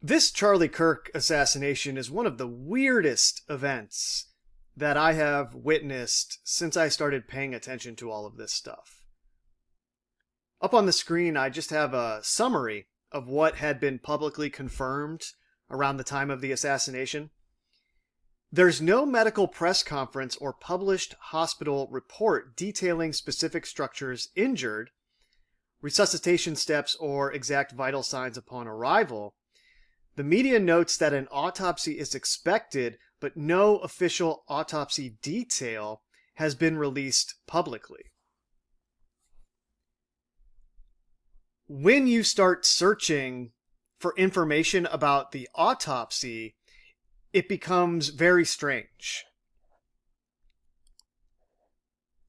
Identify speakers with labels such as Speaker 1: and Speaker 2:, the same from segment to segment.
Speaker 1: This Charlie Kirk assassination is one of the weirdest events that I have witnessed since I started paying attention to all of this stuff. Up on the screen, I just have a summary of what had been publicly confirmed around the time of the assassination. There's no medical press conference or published hospital report detailing specific structures injured, resuscitation steps, or exact vital signs upon arrival. The media notes that an autopsy is expected, but no official autopsy detail has been released publicly. When you start searching for information about the autopsy, it becomes very strange.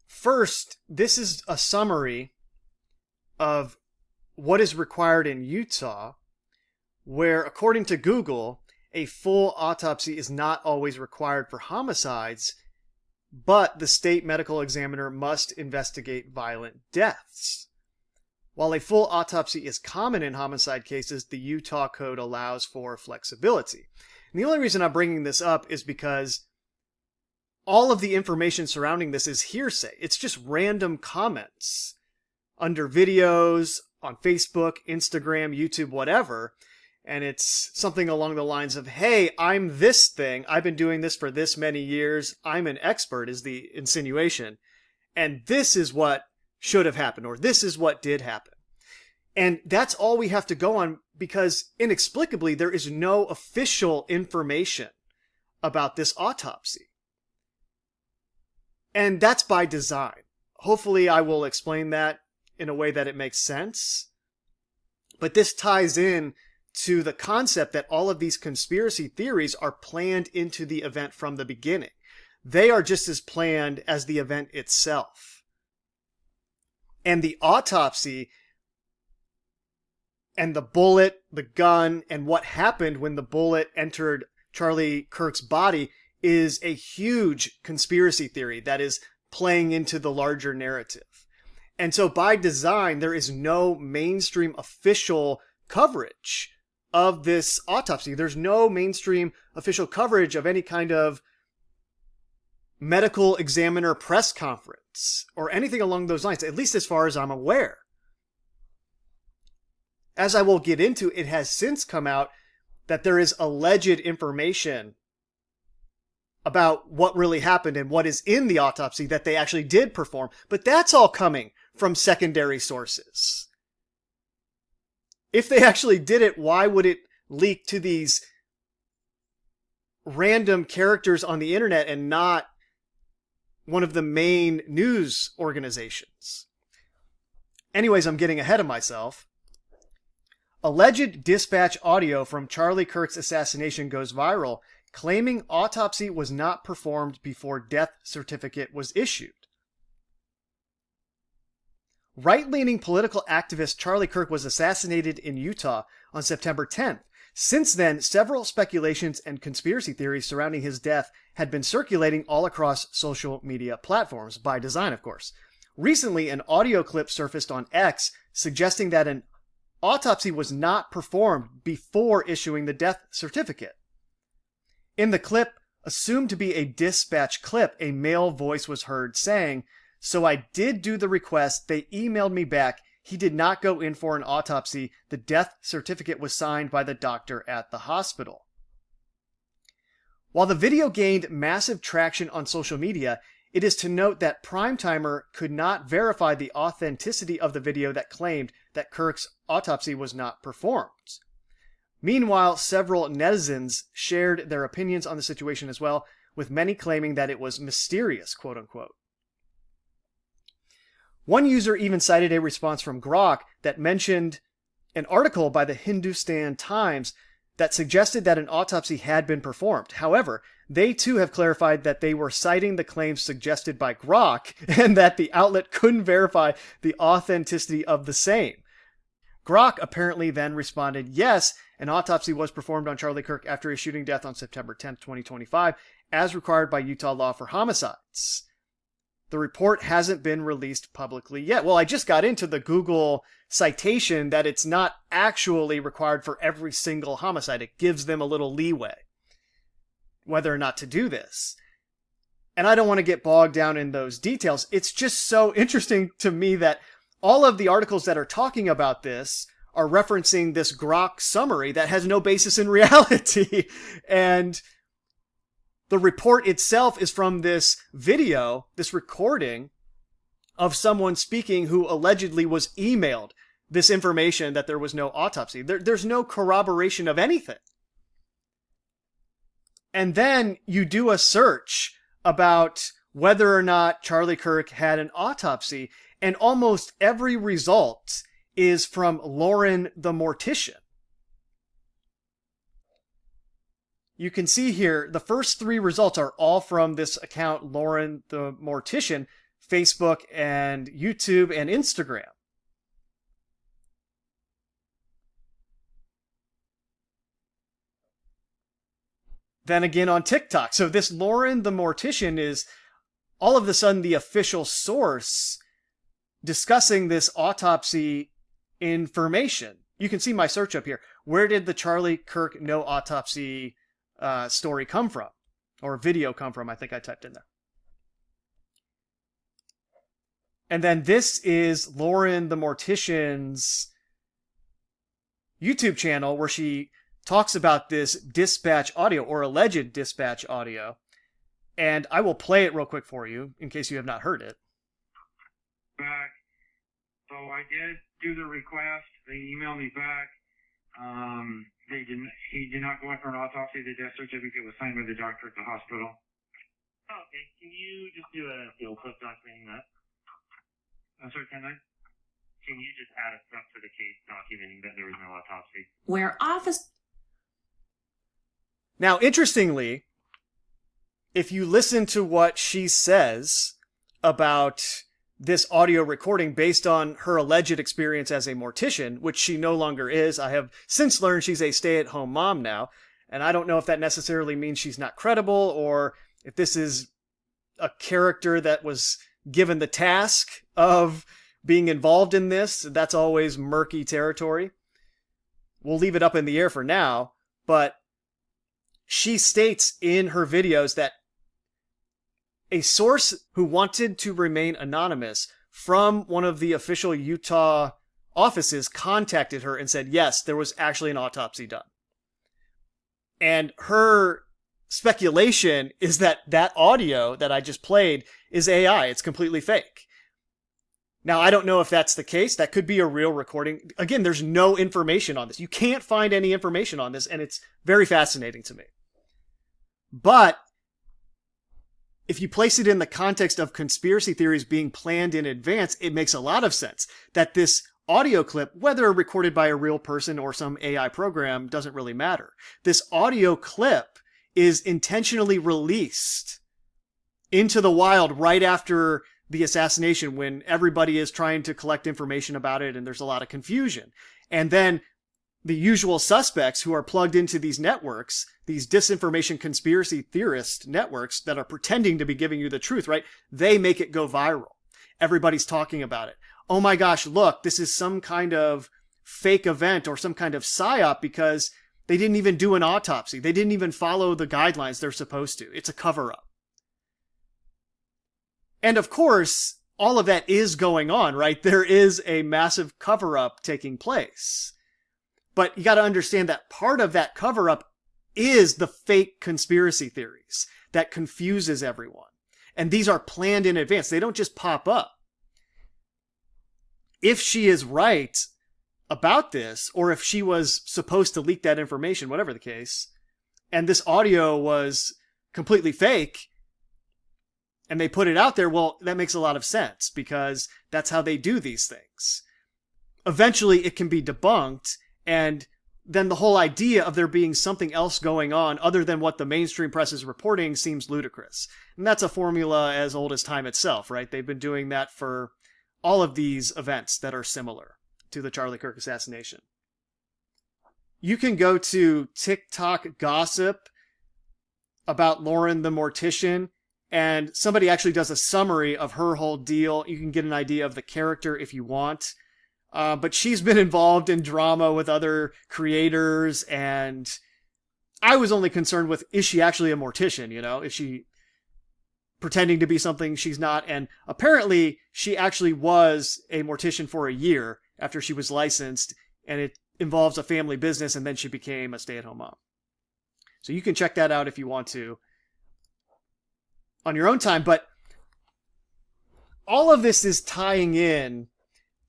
Speaker 1: First, this is a summary of what is required in Utah, where, according to Google, a full autopsy is not always required for homicides, but the state medical examiner must investigate violent deaths. While a full autopsy is common in homicide cases, the Utah Code allows for flexibility. And the only reason I'm bringing this up is because all of the information surrounding this is hearsay. It's just random comments under videos on Facebook, Instagram, YouTube, whatever. And it's something along the lines of, hey, I'm this thing. I've been doing this for this many years. I'm an expert, is the insinuation. And this is what should have happened, or this is what did happen. And that's all we have to go on, because inexplicably there is no official information about this autopsy. And that's by design. Hopefully I will explain that in a way that it makes sense. But this ties in to the concept that all of these conspiracy theories are planned into the event from the beginning. They are just as planned as the event itself. And the autopsy and the bullet, the gun, and what happened when the bullet entered Charlie Kirk's body is a huge conspiracy theory that is playing into the larger narrative. And so by design, there is no mainstream official coverage of this autopsy. There's no mainstream official coverage of any kind of medical examiner press conference or anything along those lines, at least as far as I'm aware. As I will get into, it has since come out that there is alleged information about what really happened and what is in the autopsy that they actually did perform, but that's all coming from secondary sources. If they actually did it, why would it leak to these random characters on the internet and not one of the main news organizations? Anyways, I'm getting ahead of myself. Alleged dispatch audio from Charlie Kirk's assassination goes viral, claiming autopsy was not performed before death certificate was issued. Right-leaning political activist Charlie Kirk was assassinated in Utah on September 10th. Since then, several speculations and conspiracy theories surrounding his death had been circulating all across social media platforms, by design, of course. Recently, an audio clip surfaced on X suggesting that an autopsy was not performed before issuing the death certificate. In the clip, assumed to be a dispatch clip, a male voice was heard saying, "So I did do the request. They emailed me back. He did not go in for an autopsy. The death certificate was signed by the doctor at the hospital." While the video gained massive traction on social media, it is to note that Primetimer could not verify the authenticity of the video that claimed that Kirk's autopsy was not performed. Meanwhile, several netizens shared their opinions on the situation as well, with many claiming that it was mysterious, quote unquote. One user even cited a response from Grok that mentioned an article by the Hindustan Times that suggested that an autopsy had been performed. However, they too have clarified that they were citing the claims suggested by Grok and that the outlet couldn't verify the authenticity of the same. Grok apparently then responded, yes, an autopsy was performed on Charlie Kirk after his shooting death on September 10th, 2025, as required by Utah law for homicides. The report hasn't been released publicly yet. Well, I just got into the Google citation that it's not actually required for every single homicide. It gives them a little leeway whether or not to do this. And I don't want to get bogged down in those details. It's just so interesting to me that all of the articles that are talking about this are referencing this Grok summary that has no basis in reality. And the report itself is from this video, this recording of someone speaking who allegedly was emailed this information that there was no autopsy. There's no corroboration of anything. And then you do a search about whether or not Charlie Kirk had an autopsy, and almost every result is from Lauren the Mortician. You can see here, the first 3 results are all from this account, Lauren the Mortician, Facebook and YouTube and Instagram. Then again on TikTok. So this Lauren the Mortician is all of a sudden the official source discussing this autopsy information. You can see my search up here. Where did the Charlie Kirk no autopsy story come from? Or video come from? I think I typed in there. And then this is Lauren the Mortician's YouTube channel where she talks about this dispatch audio or alleged dispatch audio. And I will play it real quick for you in case you have not heard it.
Speaker 2: Back. So I did do the request. They emailed me back. He did not go in for an autopsy. The death certificate was signed by the doctor at the hospital.
Speaker 3: Oh, okay. Can you just do a field clip documenting that?
Speaker 2: I'm sorry, can I?
Speaker 3: Can you just add a step to the case documenting that there was no autopsy?
Speaker 4: Where office...
Speaker 1: Now, interestingly, if you listen to what she says about this audio recording based on her alleged experience as a mortician, which she no longer is. I have since learned she's a stay-at-home mom now, and I don't know if that necessarily means she's not credible or if this is a character that was given the task of being involved in this. That's always murky territory. We'll leave it up in the air for now, but she states in her videos that a source who wanted to remain anonymous from one of the official Utah offices contacted her and said, yes, there was actually an autopsy done. And her speculation is that that audio that I just played is AI. It's completely fake. Now, I don't know if that's the case. That could be a real recording. Again, there's no information on this. You can't find any information on this, and it's very fascinating to me. But if you place it in the context of conspiracy theories being planned in advance, it makes a lot of sense that this audio clip, whether recorded by a real person or some AI program, doesn't really matter. This audio clip is intentionally released into the wild right after the assassination when everybody is trying to collect information about it and there's a lot of confusion. And then the usual suspects who are plugged into these networks, these disinformation conspiracy theorist networks that are pretending to be giving you the truth, right? They make it go viral. Everybody's talking about it. Oh my gosh, look, this is some kind of fake event or some kind of psyop because they didn't even do an autopsy. They didn't even follow the guidelines they're supposed to. It's a cover-up. And of course, all of that is going on, right? There is a massive cover-up taking place. But you got to understand that part of that cover-up is the fake conspiracy theories that confuses everyone. And these are planned in advance. They don't just pop up. If she is right about this, or if she was supposed to leak that information, whatever the case, and this audio was completely fake, and they put it out there, well, that makes a lot of sense, because that's how they do these things. Eventually, it can be debunked, and then the whole idea of there being something else going on other than what the mainstream press is reporting seems ludicrous. And that's a formula as old as time itself, right? They've been doing that for all of these events that are similar to the Charlie Kirk assassination. You can go to TikTok gossip about Lauren the Mortician, And somebody actually does a summary of her whole deal. You can get an idea of the character if you want. But she's been involved in drama with other creators, and I was only concerned with, is she actually a mortician, you know? Is she pretending to be something she's not? And apparently she actually was a mortician for a year after she was licensed, and it involves a family business, and then she became a stay-at-home mom. So you can check that out if you want to on your own time. But all of this is tying in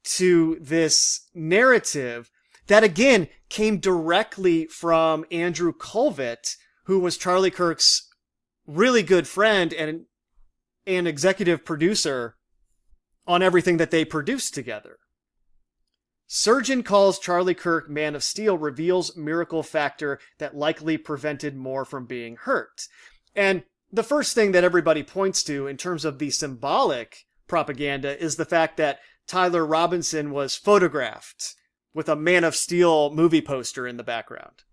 Speaker 1: to this narrative that, again, came directly from Andrew Colvett, who was Charlie Kirk's really good friend and an executive producer on everything that they produced together. Surgeon calls Charlie Kirk Man of Steel, reveals miracle factor that likely prevented more from being hurt. And the first thing that everybody points to in terms of the symbolic propaganda is the fact that Tyler Robinson was photographed with a Man of Steel movie poster in the background.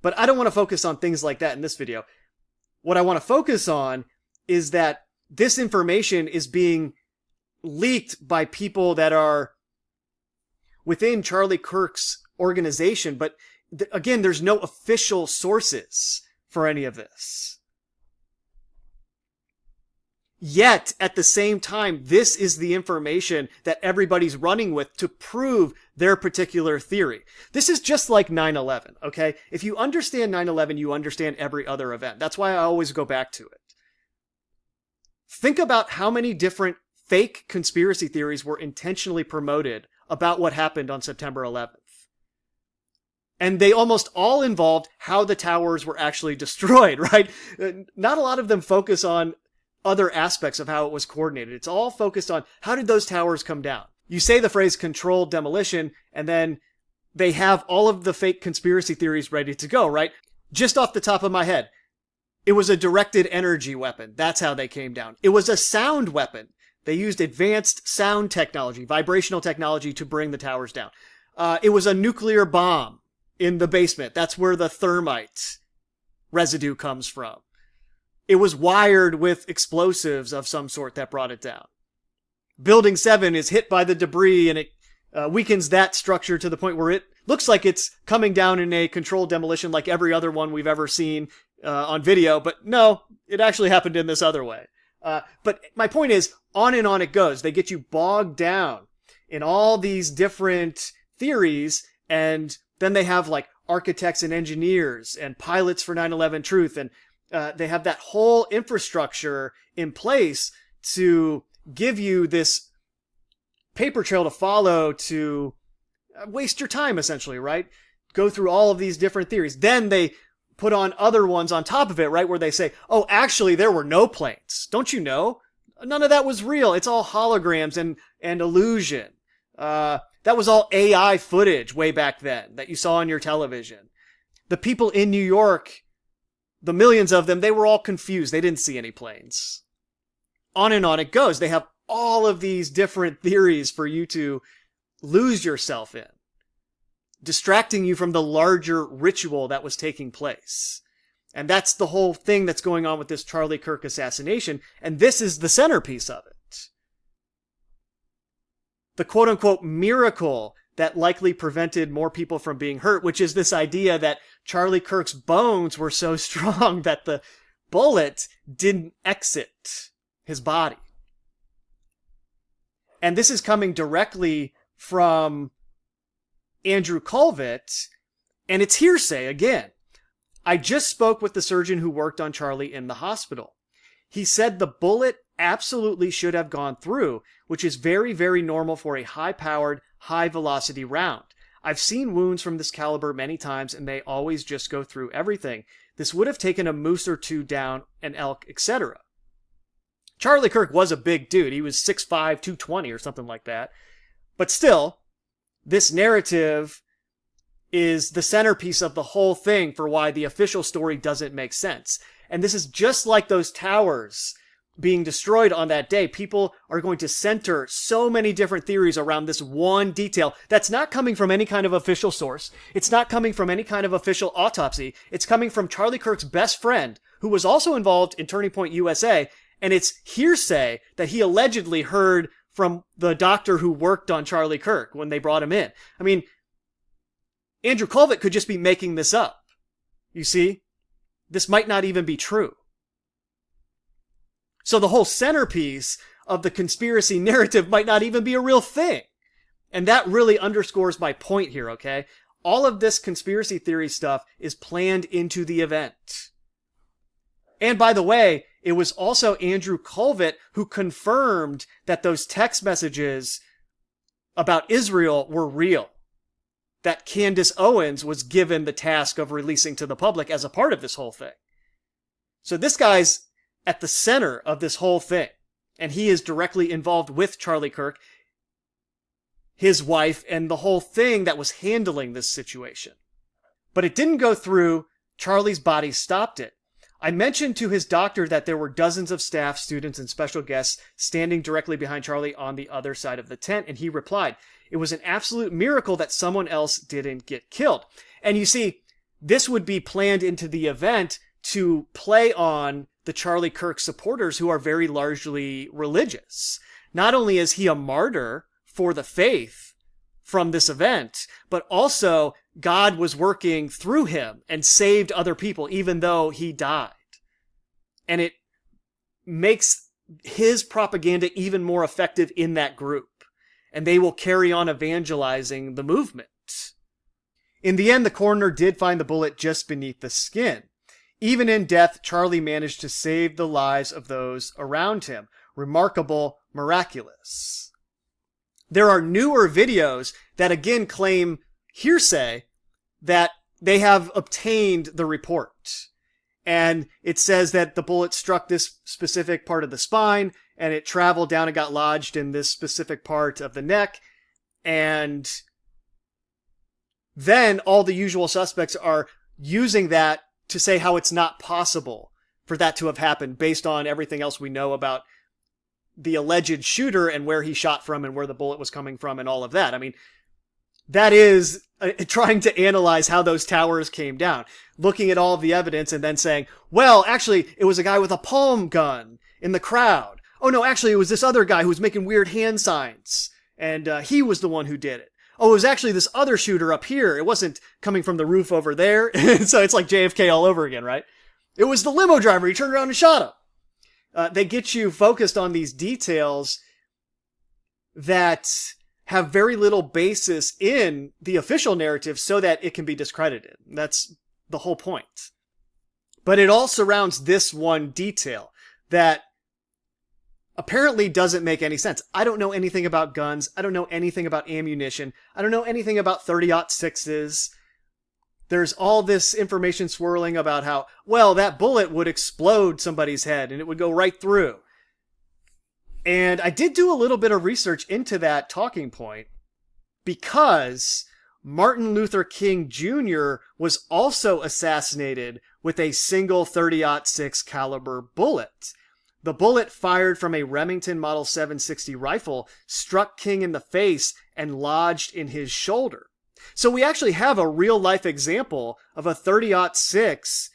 Speaker 1: But I don't want to focus on things like that in this video. What I want to focus on is that this information is being leaked by people that are within Charlie Kirk's organization, but again, there's no official sources for any of this. Yet, at the same time, this is the information that everybody's running with to prove their particular theory. This is just like 9/11, okay? If you understand 9/11, you understand every other event. That's why I always go back to it. Think about how many different fake conspiracy theories were intentionally promoted about what happened on September 11th. And they almost all involved how the towers were actually destroyed, right? Not a lot of them focus on other aspects of how it was coordinated. It's all focused on how did those towers come down. You say the phrase controlled demolition, and then they have all of the fake conspiracy theories ready to go, right? Just off the top of my head, it was a directed energy weapon. That's how they came down. It was a sound weapon. They used advanced sound technology, vibrational technology, to bring the towers down. It was a nuclear bomb in the basement. That's where the thermite residue comes from. It was wired with explosives of some sort that brought it down. Building 7 is hit by the debris, and it weakens that structure to the point where it looks like it's coming down in a controlled demolition like every other one we've ever seen on video. But no, it actually happened in this other way. But my point is, on and on it goes. They get you bogged down in all these different theories, and then they have like architects and engineers and pilots for 9/11 Truth, and they have that whole infrastructure in place to give you this paper trail to follow to waste your time, essentially, right? Go through all of these different theories. Then they put on other ones on top of it, right? Where they say, oh, actually, there were no planes. Don't you know? None of that was real. It's all holograms and illusion. That was all AI footage way back then that you saw on your television. The people in New York, the millions of them, they were all confused. They didn't see any planes. On and on it goes. They have all of these different theories for you to lose yourself in, distracting you from the larger ritual that was taking place. And that's the whole thing that's going on with this Charlie Kirk assassination, and this is the centerpiece of it. The quote-unquote miracle that likely prevented more people from being hurt, which is this idea that Charlie Kirk's bones were so strong that the bullet didn't exit his body. And this is coming directly from Andrew Colvett, and it's hearsay again. I just spoke with the surgeon who worked on Charlie in the hospital. He said the bullet absolutely should have gone through, which is very, very normal for a high-powered, high-velocity round. I've seen wounds from this caliber many times, and they always just go through everything. This would have taken a moose or two down, an elk, etc. Charlie Kirk was a big dude. He was 6'5", 220 or something like that. But still, this narrative is the centerpiece of the whole thing for why the official story doesn't make sense. And this is just like those towers being destroyed on that day. People are going to center so many different theories around this one detail that's not coming from any kind of official source. It's not coming from any kind of official autopsy. It's coming from Charlie Kirk's best friend, who was also involved in Turning Point USA, and it's hearsay that he allegedly heard from the doctor who worked on Charlie Kirk when they brought him in. I mean, Andrew Colvett could just be making this up. You see? This might not even be true. So the whole centerpiece of the conspiracy narrative might not even be a real thing. And that really underscores my point here, okay? All of this conspiracy theory stuff is planned into the event. And by the way, it was also Andrew Colvett who confirmed that those text messages about Israel were real. That Candace Owens was given the task of releasing to the public as a part of this whole thing. So this guy's at the center of this whole thing. And he is directly involved with Charlie Kirk, his wife, and the whole thing that was handling this situation. But it didn't go through. Charlie's body stopped it. I mentioned to his doctor that there were dozens of staff, students, and special guests standing directly behind Charlie on the other side of the tent, and he replied, "It was an absolute miracle that someone else didn't get killed." And you see, this would be planned into the event to play on the Charlie Kirk supporters who are very largely religious. Not only is he a martyr for the faith from this event, but also God was working through him and saved other people even though he died. And it makes his propaganda even more effective in that group. And they will carry on evangelizing the movement. In the end, the coroner did find the bullet just beneath the skin. Even in death, Charlie managed to save the lives of those around him. Remarkable, miraculous. There are newer videos that again claim hearsay that they have obtained the report. And it says that the bullet struck this specific part of the spine, and it traveled down and got lodged in this specific part of the neck. And then all the usual suspects are using that to say how it's not possible for that to have happened based on everything else we know about the alleged shooter and where he shot from and where the bullet was coming from and all of that. I mean, that is trying to analyze how those towers came down, looking at all of the evidence and then saying, well, actually, it was a guy with a palm gun in the crowd. Oh, no, actually, it was this other guy who was making weird hand signs, and he was the one who did it. Oh, it was actually this other shooter up here. It wasn't coming from the roof over there. So it's like JFK all over again, right? It was the limo driver. He turned around and shot him. They get you focused on these details that have very little basis in the official narrative so that it can be discredited. That's the whole point. But it all surrounds this one detail that apparently doesn't make any sense. I don't know anything about guns. I don't know anything about ammunition. I don't know anything about 30-06s. There's all this information swirling about how, well, that bullet would explode somebody's head and it would go right through. And I did do a little bit of research into that talking point because Martin Luther King Jr. was also assassinated with a single 30-06 caliber bullet. The bullet fired from a Remington Model 760 rifle struck King in the face and lodged in his shoulder. So we actually have a real-life example of a 30-06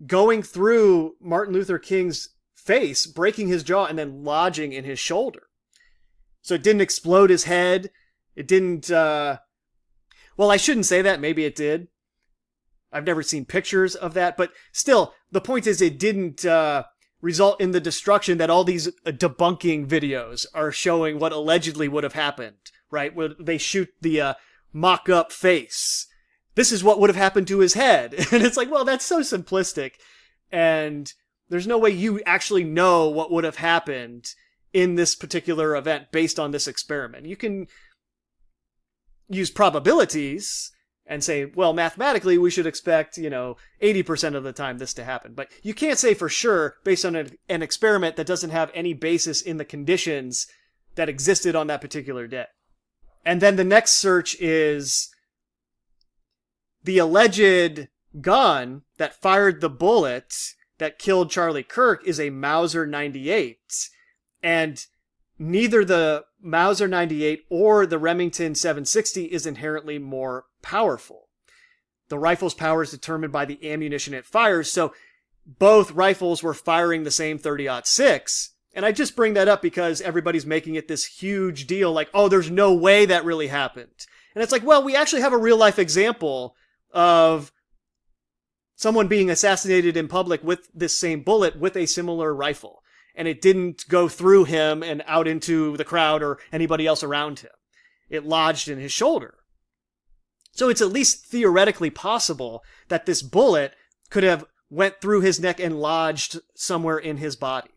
Speaker 1: going through Martin Luther King's face, breaking his jaw, and then lodging in his shoulder. So it didn't explode his head. It didn't, well, I shouldn't say that. Maybe it did. I've never seen pictures of that. But still, the point is it didn't result in the destruction that all these debunking videos are showing what allegedly would have happened, right? Where they shoot the mock-up face. This is what would have happened to his head. And it's like, well, that's so simplistic. And there's no way you actually know what would have happened in this particular event based on this experiment. You can use probabilities and say, well, mathematically, we should expect, 80% of the time this to happen. But you can't say for sure based on an experiment that doesn't have any basis in the conditions that existed on that particular day. And then the next search is the alleged gun that fired the bullet that killed Charlie Kirk is a Mauser 98. And neither the Mauser 98 or the Remington 760 is inherently more powerful. The rifle's power is determined by the ammunition it fires. So both rifles were firing the same 30-06. And I just bring that up because everybody's making it this huge deal, like, oh, there's no way that really happened. And it's like, well, we actually have a real life example of someone being assassinated in public with this same bullet with a similar rifle. And it didn't go through him and out into the crowd or anybody else around him. It lodged in his shoulder. So it's at least theoretically possible that this bullet could have went through his neck and lodged somewhere in his body.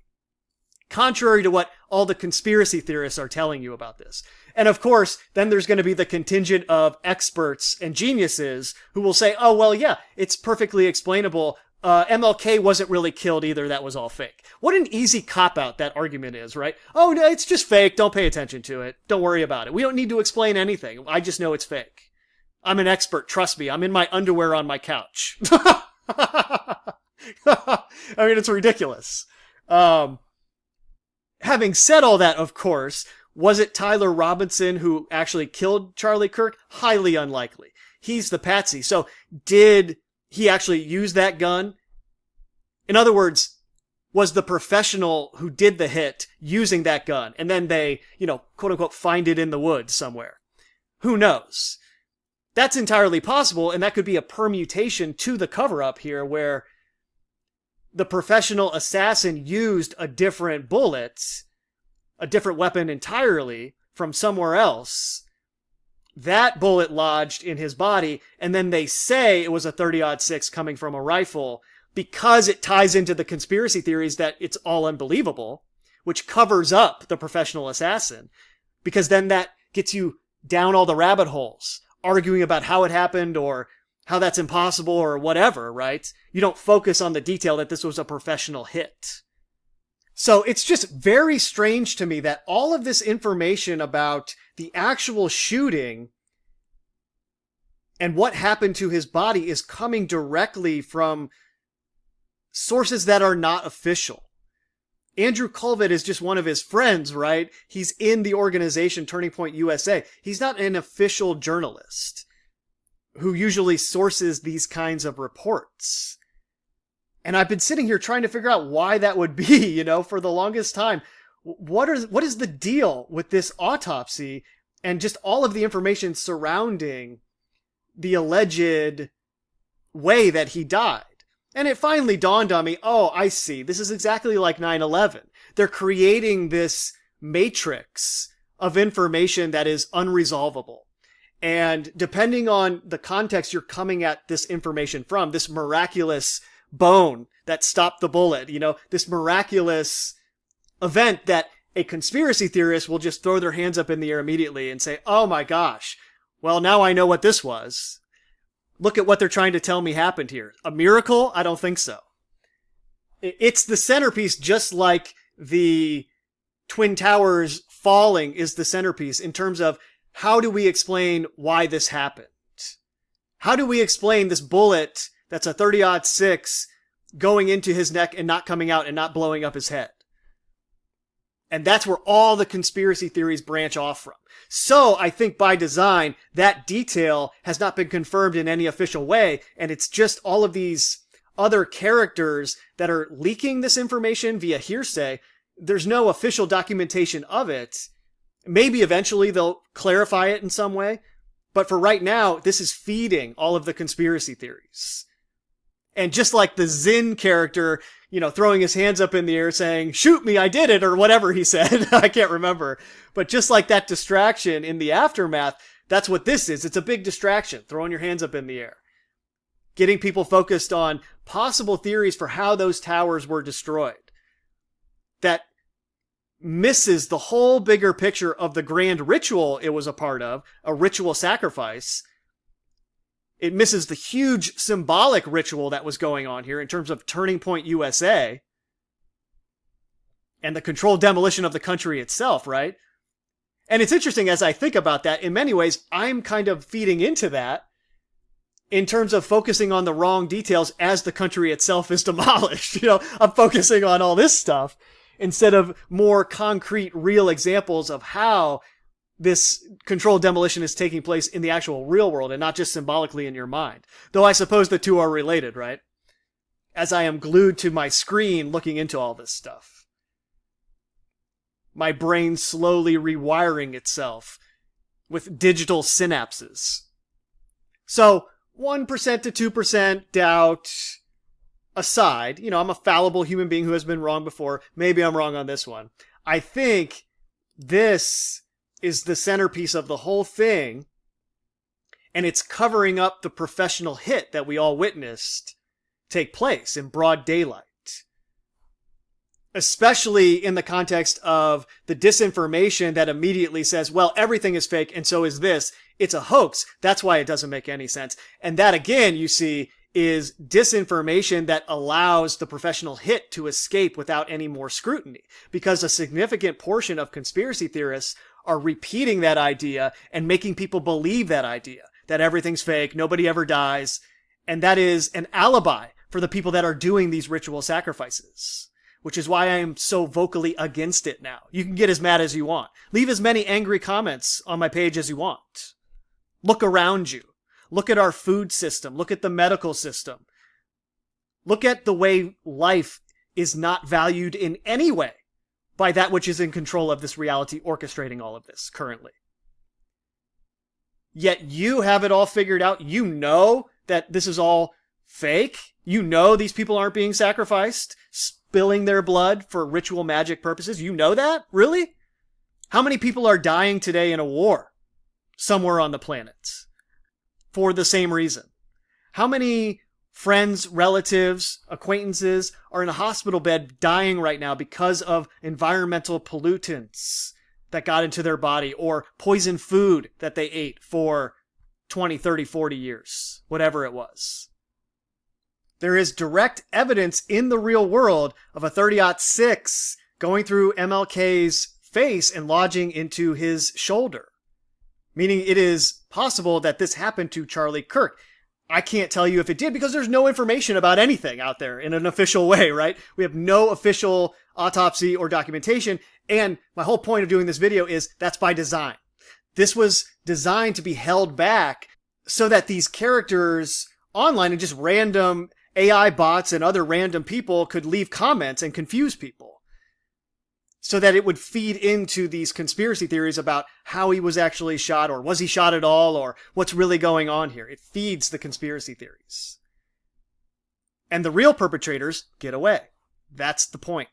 Speaker 1: Contrary to what all the conspiracy theorists are telling you about this. And of course, then there's going to be the contingent of experts and geniuses who will say, oh, well, yeah, it's perfectly explainable. MLK wasn't really killed either. That was all fake. What an easy cop-out that argument is, right? Oh, no, it's just fake. Don't pay attention to it. Don't worry about it. We don't need to explain anything. I just know it's fake. I'm an expert. Trust me. I'm in my underwear on my couch. I mean, it's ridiculous. Having said all that, of course, was it Tyler Robinson who actually killed Charlie Kirk? Highly unlikely. He's the patsy. So did he actually use that gun? In other words, was the professional who did the hit using that gun? And then they, quote unquote, find it in the woods somewhere. Who knows? That's entirely possible. And that could be a permutation to the cover up here where the professional assassin used a different bullet, a different weapon entirely from somewhere else. That bullet lodged in his body, and then they say it was a 30-06 coming from a rifle because it ties into the conspiracy theories that it's all unbelievable, which covers up the professional assassin, because then that gets you down all the rabbit holes, arguing about how it happened or how that's impossible or whatever, right? You don't focus on the detail that this was a professional hit. So it's just very strange to me that all of this information about the actual shooting and what happened to his body is coming directly from sources that are not official. Andrew Colvett is just one of his friends, right? He's in the organization Turning Point USA. He's not an official journalist who usually sources these kinds of reports. And I've been sitting here trying to figure out why that would be, for the longest time. What is the deal with this autopsy and just all of the information surrounding the alleged way that he died? And it finally dawned on me, oh, I see. This is exactly like 9/11. They're creating this matrix of information that is unresolvable. And depending on the context you're coming at this information from, this miraculous bone that stopped the bullet, this miraculous event that a conspiracy theorist will just throw their hands up in the air immediately and say, oh my gosh, well, now I know what this was. Look at what they're trying to tell me happened here. A miracle? I don't think so. It's the centerpiece, just like the Twin Towers falling is the centerpiece in terms of how do we explain why this happened? How do we explain this bullet that's a 30-06 going into his neck and not coming out and not blowing up his head? And that's where all the conspiracy theories branch off from. So I think by design, that detail has not been confirmed in any official way. And it's just all of these other characters that are leaking this information via hearsay. There's no official documentation of it. Maybe eventually they'll clarify it in some way. But for right now, this is feeding all of the conspiracy theories. And just like the Zinn character, throwing his hands up in the air saying, shoot me, I did it, or whatever he said. I can't remember. But just like that distraction in the aftermath, that's what this is. It's a big distraction, throwing your hands up in the air. Getting people focused on possible theories for how those towers were destroyed. That misses the whole bigger picture of the grand ritual it was a part of, a ritual sacrifice. It misses the huge symbolic ritual that was going on here in terms of Turning Point USA and the controlled demolition of the country itself, right? And it's interesting as I think about that, in many ways, I'm kind of feeding into that in terms of focusing on the wrong details as the country itself is demolished. I'm focusing on all this stuff instead of more concrete, real examples of how this controlled demolition is taking place in the actual real world and not just symbolically in your mind. Though I suppose the two are related, right? as I am glued to my screen looking into all this stuff. My brain slowly rewiring itself with digital synapses. So 1% to 2% doubt aside, I'm a fallible human being who has been wrong before. Maybe I'm wrong on this one. I think this is the centerpiece of the whole thing, and it's covering up the professional hit that we all witnessed take place in broad daylight. Especially in the context of the disinformation that immediately says, well, everything is fake and so is this. It's a hoax. That's why it doesn't make any sense. And that, again, you see, is disinformation that allows the professional hit to escape without any more scrutiny. Because a significant portion of conspiracy theorists are repeating that idea and making people believe that idea, that everything's fake, nobody ever dies. And that is an alibi for the people that are doing these ritual sacrifices. Which is why I am so vocally against it now. You can get as mad as you want. Leave as many angry comments on my page as you want. Look around you. Look at our food system. Look at the medical system. Look at the way life is not valued in any way by that which is in control of this reality orchestrating all of this currently. Yet you have it all figured out. You know that this is all fake. You know these people aren't being sacrificed, spilling their blood for ritual magic purposes. You know that? Really? How many people are dying today in a war somewhere on the planet for the same reason? How many friends, relatives, acquaintances are in a hospital bed dying right now because of environmental pollutants that got into their body or poison food that they ate for 20, 30, 40 years, whatever it was? There is direct evidence in the real world of a 30-06 going through MLK's face and lodging into his shoulder. Meaning it is possible that this happened to Charlie Kirk. I can't tell you if it did because there's no information about anything out there in an official way, right? We have no official autopsy or documentation. And my whole point of doing this video is that's by design. This was designed to be held back so that these characters online and just random AI bots and other random people could leave comments and confuse people so that it would feed into these conspiracy theories about how he was actually shot, or was he shot at all, or what's really going on here. It feeds the conspiracy theories. And the real perpetrators get away. That's the point.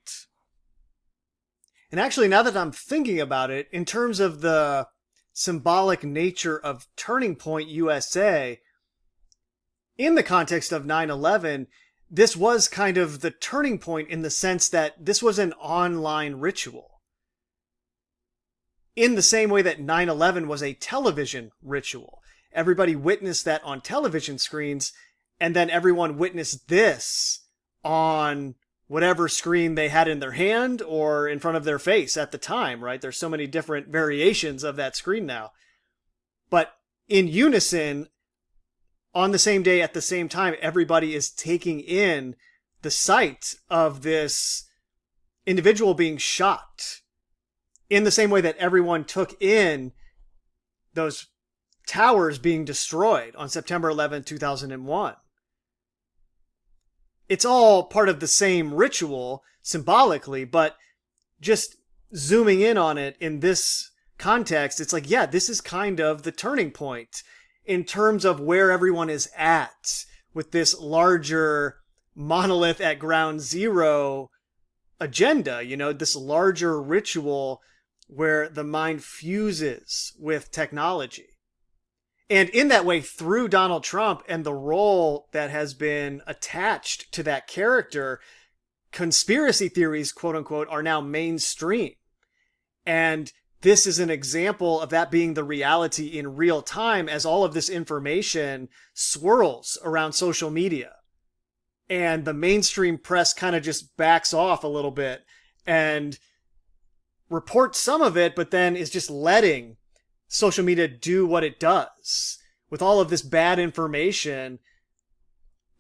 Speaker 1: And actually, now that I'm thinking about it, in terms of the symbolic nature of Turning Point USA, in the context of 9/11, this was kind of the turning point in the sense that this was an online ritual. In the same way that 9/11 was a television ritual. Everybody witnessed that on television screens, and then everyone witnessed this on whatever screen they had in their hand or in front of their face at the time, right? There's so many different variations of that screen now. But in unison, on the same day, at the same time, everybody is taking in the sight of this individual being shot in the same way that everyone took in those towers being destroyed on September 11, 2001. It's all part of the same ritual symbolically, but just zooming in on it in this context, it's like, yeah, this is kind of the turning point in terms of where everyone is at with this larger monolith at ground zero agenda, this larger ritual where the mind fuses with technology. And in that way, through Donald Trump and the role that has been attached to that character, conspiracy theories, quote unquote, are now mainstream. And this is an example of that being the reality in real time as all of this information swirls around social media. And the mainstream press kind of just backs off a little bit and reports some of it, but then is just letting social media do what it does with all of this bad information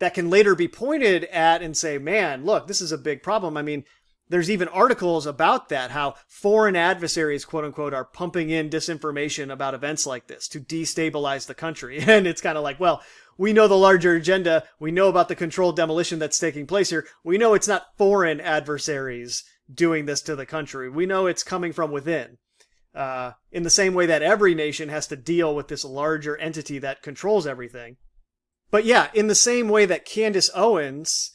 Speaker 1: that can later be pointed at and say, man, look, this is a big problem. I mean, there's even articles about that, how foreign adversaries, quote unquote, are pumping in disinformation about events like this to destabilize the country. And it's kind of like, well, we know the larger agenda. We know about the controlled demolition that's taking place here. We know it's not foreign adversaries doing this to the country. We know it's coming from within. In the same way that every nation has to deal with this larger entity that controls everything. But yeah, in the same way that Candace Owens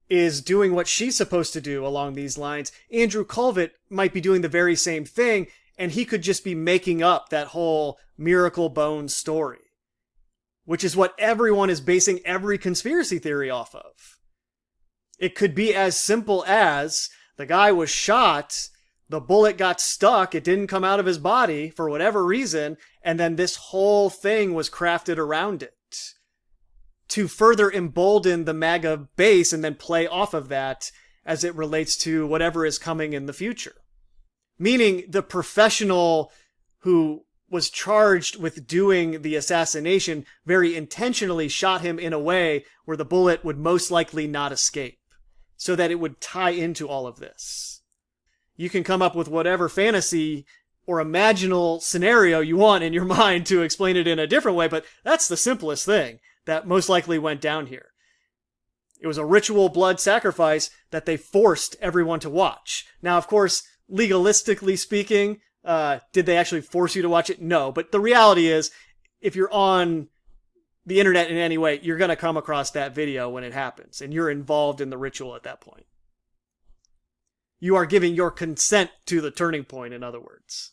Speaker 1: is doing what she's supposed to do along these lines, Andrew Colvett might be doing the very same thing, and he could just be making up that whole Miracle Bones story, which is what everyone is basing every conspiracy theory off of. It could be as simple as the guy was shot, the bullet got stuck, it didn't come out of his body for whatever reason, and then this whole thing was crafted around it to further embolden the MAGA base and then play off of that as it relates to whatever is coming in the future. Meaning the professional who was charged with doing the assassination very intentionally shot him in a way where the bullet would most likely not escape, so that it would tie into all of this. You can come up with whatever fantasy or imaginal scenario you want in your mind to explain it in a different way, but that's the simplest thing that most likely went down here. It was a ritual blood sacrifice that they forced everyone to watch. Now, of course, legalistically speaking, did they actually force you to watch it? No, but the reality is, if you're on the internet in any way, you're going to come across that video when it happens, and you're involved in the ritual at that point. You are giving your consent to the turning point, in other words.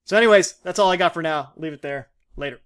Speaker 1: So anyways, that's all I got for now. Leave it there. Later.